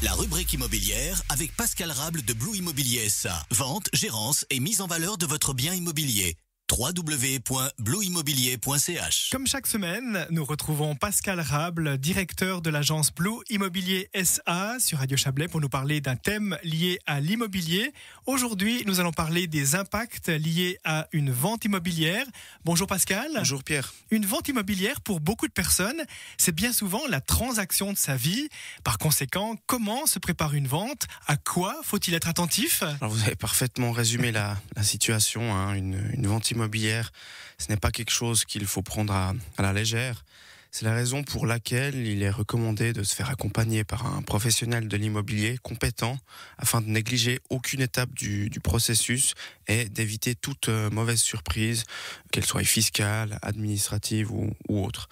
La rubrique immobilière avec Pascal Rable de Blue Immobilier SA. Vente, gérance et mise en valeur de votre bien immobilier. www.blueimmobilier.ch. Comme chaque semaine, nous retrouvons Pascal Rable, directeur de l'agence Blue Immobilier SA sur Radio Chablais pour nous parler d'un thème lié à l'immobilier. Aujourd'hui, nous allons parler des impacts liés à une vente immobilière. Bonjour Pascal. Bonjour Pierre. Une vente immobilière pour beaucoup de personnes, c'est bien souvent la transaction de sa vie. Par conséquent, comment se prépare une vente? À quoi faut-il être attentif? Alors vous avez parfaitement résumé la situation. Une vente immobilière, ce n'est pas quelque chose qu'il faut prendre à la légère. C'est la raison pour laquelle il est recommandé de se faire accompagner par un professionnel de l'immobilier compétent afin de négliger aucune étape du processus et d'éviter toute mauvaise surprise, qu'elle soit fiscale, administrative ou autre.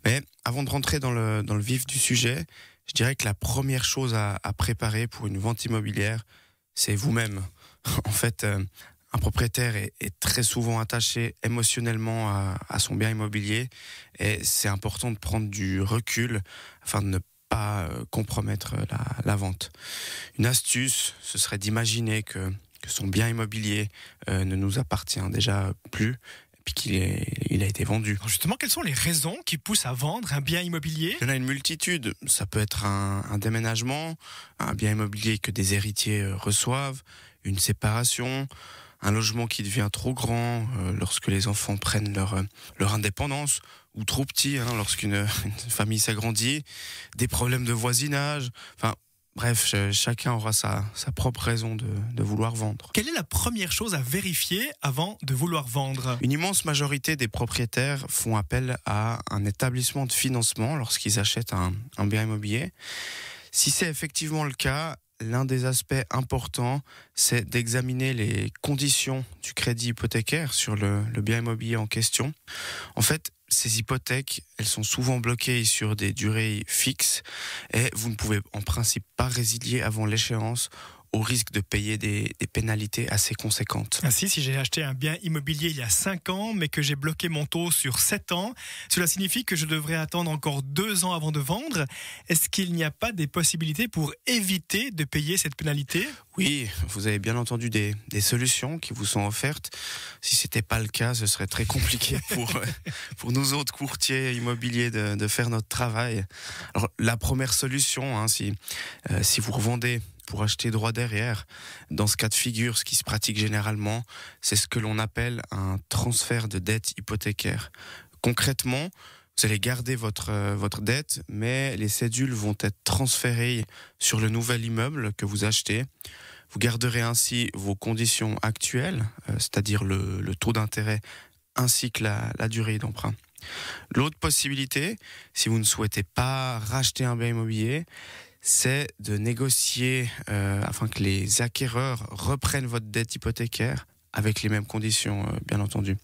Mais avant de rentrer dans le vif du sujet, je dirais que la première chose à préparer pour une vente immobilière, c'est vous-même. En fait, un propriétaire est très souvent attaché émotionnellement à son bien immobilier et c'est important de prendre du recul afin de ne pas compromettre la vente. Une astuce, ce serait d'imaginer que son bien immobilier ne nous appartient déjà plus et puis qu'il a été vendu. Alors justement, quelles sont les raisons qui poussent à vendre un bien immobilier? Il y en a une multitude. Ça peut être un déménagement, un bien immobilier que des héritiers reçoivent, une séparation, un logement qui devient trop grand lorsque les enfants prennent leur indépendance, ou trop petit lorsqu'une famille s'agrandit, des problèmes de voisinage, enfin bref, chacun aura sa propre raison de vouloir vendre. Quelle est la première chose à vérifier avant de vouloir vendre? Une immense majorité des propriétaires font appel à un établissement de financement lorsqu'ils achètent un bien immobilier. Si c'est effectivement le cas, l'un des aspects importants, c'est d'examiner les conditions du crédit hypothécaire sur le bien immobilier en question. En fait, ces hypothèques, elles sont souvent bloquées sur des durées fixes et vous ne pouvez en principe pas résilier avant l'échéance au risque de payer des pénalités assez conséquentes. Ainsi, si j'ai acheté un bien immobilier il y a 5 ans, mais que j'ai bloqué mon taux sur 7 ans, cela signifie que je devrais attendre encore 2 ans avant de vendre. Est-ce qu'il n'y a pas des possibilités pour éviter de payer cette pénalité? Oui, vous avez bien entendu des solutions qui vous sont offertes. Si c'était pas le cas, ce serait très compliqué pour nous autres courtiers immobiliers de faire notre travail. Alors, la première solution, si vous revendez pour acheter droit derrière, dans ce cas de figure, ce qui se pratique généralement, c'est ce que l'on appelle un transfert de dette hypothécaire. Concrètement, vous allez garder votre dette, mais les cédules vont être transférées sur le nouvel immeuble que vous achetez. Vous garderez ainsi vos conditions actuelles, c'est-à-dire le taux d'intérêt ainsi que la durée d'emprunt. L'autre possibilité, si vous ne souhaitez pas racheter un bien immobilier, c'est de négocier afin que les acquéreurs reprennent votre dette hypothécaire avec les mêmes conditions, bien entendu.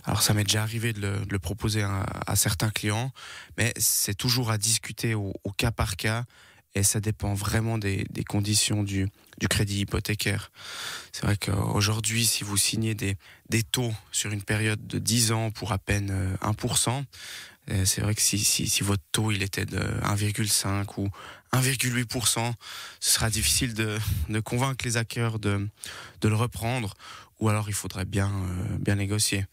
Alors ça m'est déjà arrivé de le proposer à certains clients, mais c'est toujours à discuter au cas par cas et ça dépend vraiment des conditions du crédit hypothécaire. C'est vrai qu'aujourd'hui, si vous signez des taux sur une période de 10 ans pour à peine 1%, c'est vrai que si votre taux il était de 1,5 ou 1,8%, ce sera difficile de convaincre les acquéreurs de le reprendre, ou alors il faudrait bien négocier.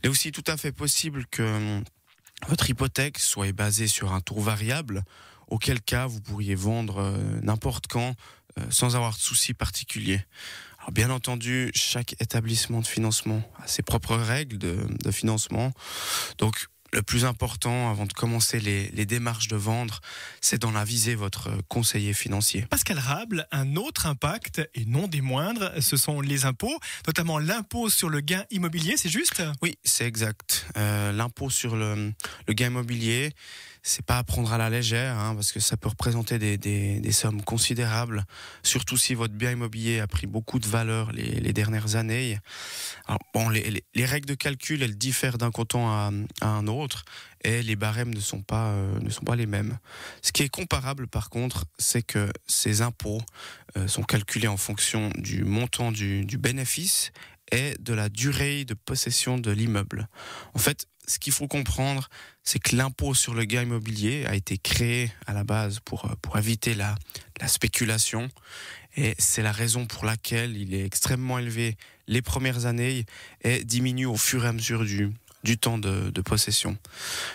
Il est aussi tout à fait possible que votre hypothèque soit basée sur un taux variable, auquel cas vous pourriez vendre n'importe quand sans avoir de soucis particuliers. Alors bien entendu, chaque établissement de financement a ses propres règles de financement, donc le plus important avant de commencer les démarches de vendre, c'est d'en aviser votre conseiller financier. Pascal Rable, un autre impact, et non des moindres, ce sont les impôts, notamment l'impôt sur le gain immobilier, c'est juste? Oui, c'est exact. L'impôt sur le gain immobilier, c'est pas à prendre à la légère, parce que ça peut représenter des sommes considérables, surtout si votre bien immobilier a pris beaucoup de valeur les dernières années. Alors, bon, les règles de calcul, elles diffèrent d'un canton à un autre, et les barèmes ne sont pas les mêmes. Ce qui est comparable, par contre, c'est que ces impôts sont calculés en fonction du montant du bénéfice et de la durée de possession de l'immeuble. En fait, ce qu'il faut comprendre, c'est que l'impôt sur le gain immobilier a été créé à la base pour éviter la spéculation. Et c'est la raison pour laquelle il est extrêmement élevé les premières années et diminue au fur et à mesure du temps de possession.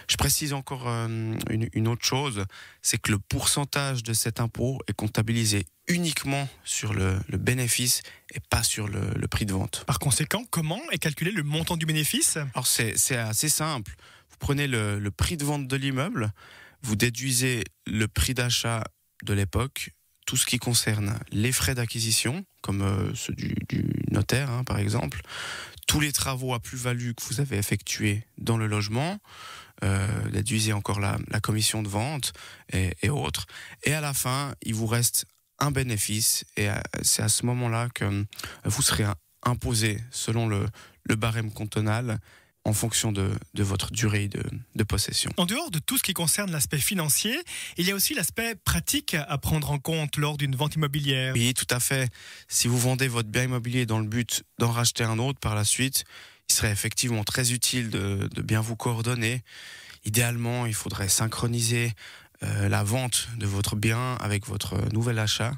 Je précise encore une autre chose, c'est que le pourcentage de cet impôt est comptabilisé uniquement sur le bénéfice et pas sur le prix de vente. Par conséquent, comment est calculé le montant du bénéfice ? Alors c'est assez simple. Vous prenez le prix de vente de l'immeuble, vous déduisez le prix d'achat de l'époque, tout ce qui concerne les frais d'acquisition, comme ceux du notaire par exemple, tous les travaux à plus-value que vous avez effectués dans le logement, déduisez encore la commission de vente et autres. Et à la fin, il vous reste un bénéfice et c'est à ce moment-là que vous serez imposé selon le barème cantonal en fonction de votre durée de possession. En dehors de tout ce qui concerne l'aspect financier, il y a aussi l'aspect pratique à prendre en compte lors d'une vente immobilière. Oui, tout à fait. Si vous vendez votre bien immobilier dans le but d'en racheter un autre par la suite, il serait effectivement très utile de bien vous coordonner. Idéalement, il faudrait synchroniser la vente de votre bien avec votre nouvel achat.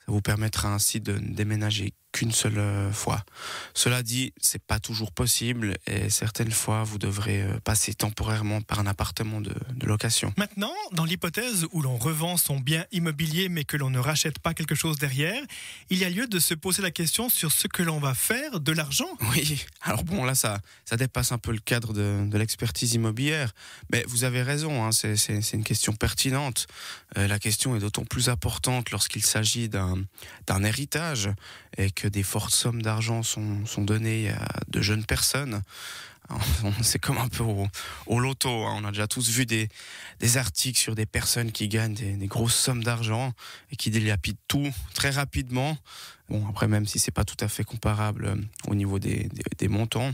Ça vous permettra ainsi de ne déménager qu'une seule fois. Cela dit, c'est pas toujours possible et certaines fois, vous devrez passer temporairement par un appartement de location. Maintenant, dans l'hypothèse où l'on revend son bien immobilier mais que l'on ne rachète pas quelque chose derrière, il y a lieu de se poser la question sur ce que l'on va faire de l'argent. Oui, alors bon, là, ça dépasse un peu le cadre de l'expertise immobilière. Mais vous avez raison, c'est une question pertinente. La question est d'autant plus importante lorsqu'il s'agit d'un héritage et que des fortes sommes d'argent sont données à de jeunes personnes. C'est comme un peu au loto. On a déjà tous vu des articles sur des personnes qui gagnent des grosses sommes d'argent et qui dilapident tout très rapidement. Bon, après, même si c'est pas tout à fait comparable au niveau des montants.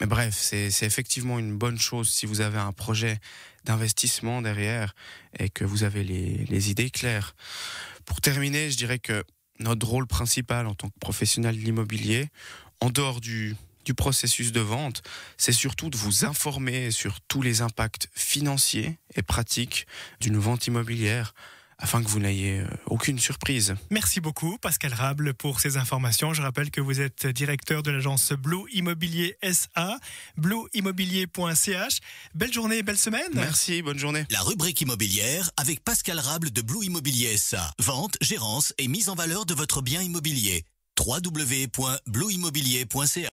Mais bref, c'est effectivement une bonne chose si vous avez un projet d'investissement derrière et que vous avez les idées claires. Pour terminer, je dirais que notre rôle principal en tant que professionnel de l'immobilier, en dehors du processus de vente, c'est surtout de vous informer sur tous les impacts financiers et pratiques d'une vente immobilière afin que vous n'ayez aucune surprise. Merci beaucoup Pascal Rable pour ces informations. Je rappelle que vous êtes directeur de l'agence Blue Immobilier SA, blueimmobilier.ch. Belle journée, belle semaine. Merci, bonne journée. La rubrique immobilière avec Pascal Rable de Blue Immobilier SA. Vente, gérance et mise en valeur de votre bien immobilier. www.blueimmobilier.ch